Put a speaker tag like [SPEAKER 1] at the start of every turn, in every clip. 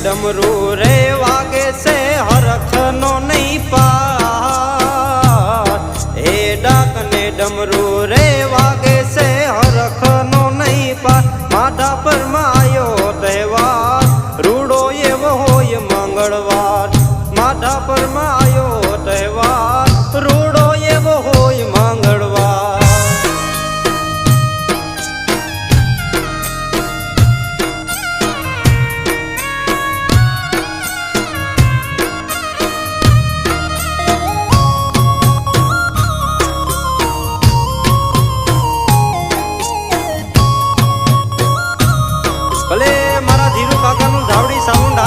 [SPEAKER 1] डमरू रे वागे से हरख नो नहीं पार। हे डाक ने डमरू रे वागे से हरख नो नहीं पार। माथा पर मायो तहेवार रूड़ो ये वो होय मंगलवार। माथा पर मायो तहेवार रूड़ो ये वो होय मंगलवार। भले मारा धीरू काका नु धावड़ी साउंडा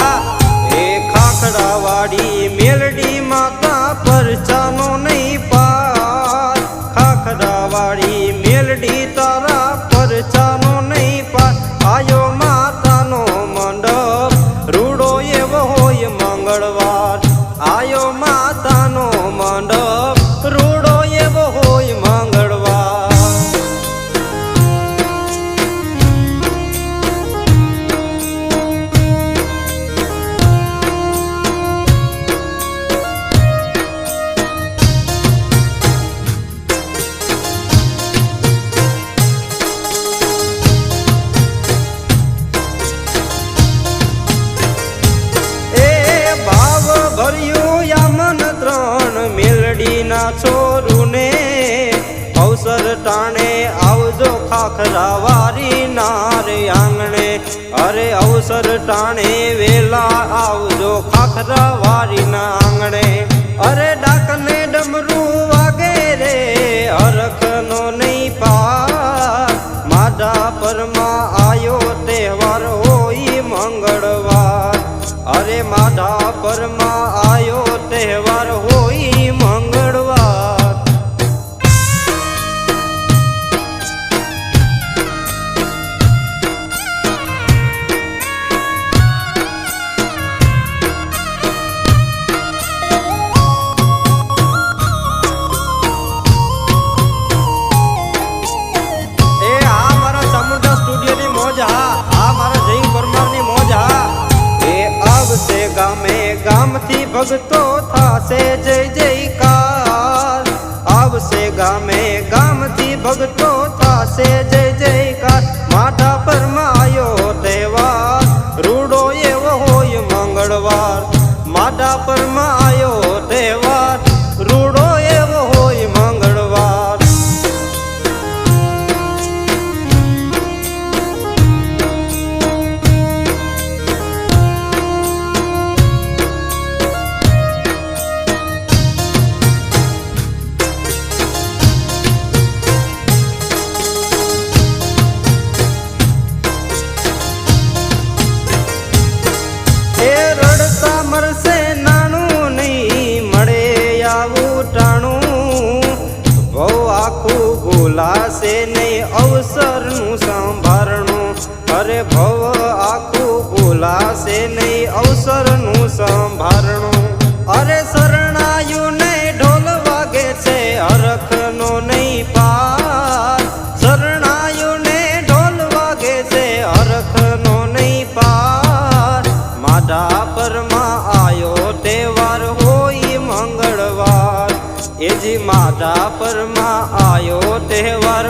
[SPEAKER 1] ए खाखड़ा वाड़ी मेलडी माता परचानो नहीं पार। खाखड़ा वाड़ी मेलडी तारा परचानो नहीं पार। आयो माता नो मंडप रूड़ो ये वो होय मंगलवार। आयो माता नो मंडप रूड़ो ये वो होय मंगलवार। छोरू ने अवसर टाणे आवजो खाखरा वारी नार आंगणे। अरे अवसर टाणे वेला आवजो खाखरा वारी ना आंगणे। अरे डाक ने डमरू वागे रे हरख नो नहीं पार। माधा परमा आयो तहेवार होई मंगलवार। अरे माधा परमा आयो तहेवार होई मंगलवार। गामे गाम थी भगतो था से जय जयकार। अब से गामे गाम थी भगतो था से जय जयकार। माथा पर मायो तहेवार रूड़ो ये वो होय मंगलवार। माथा पर मायो तहेवार रूड़ो ये वो होय मंगलवार। से नहीं अवसर नु संभारणु। अरे भव आखू बोला से नहीं अवसर नु संभारणु। अरे शरणायु ने ढोल वागे से हरख नो नहीं पार। शरणायु ने ढोल वागे से हरख नो नहीं पार। माधा परमा आयो तहेवार होई मंगलवार। ए जी माधा परमा आयो तहेवार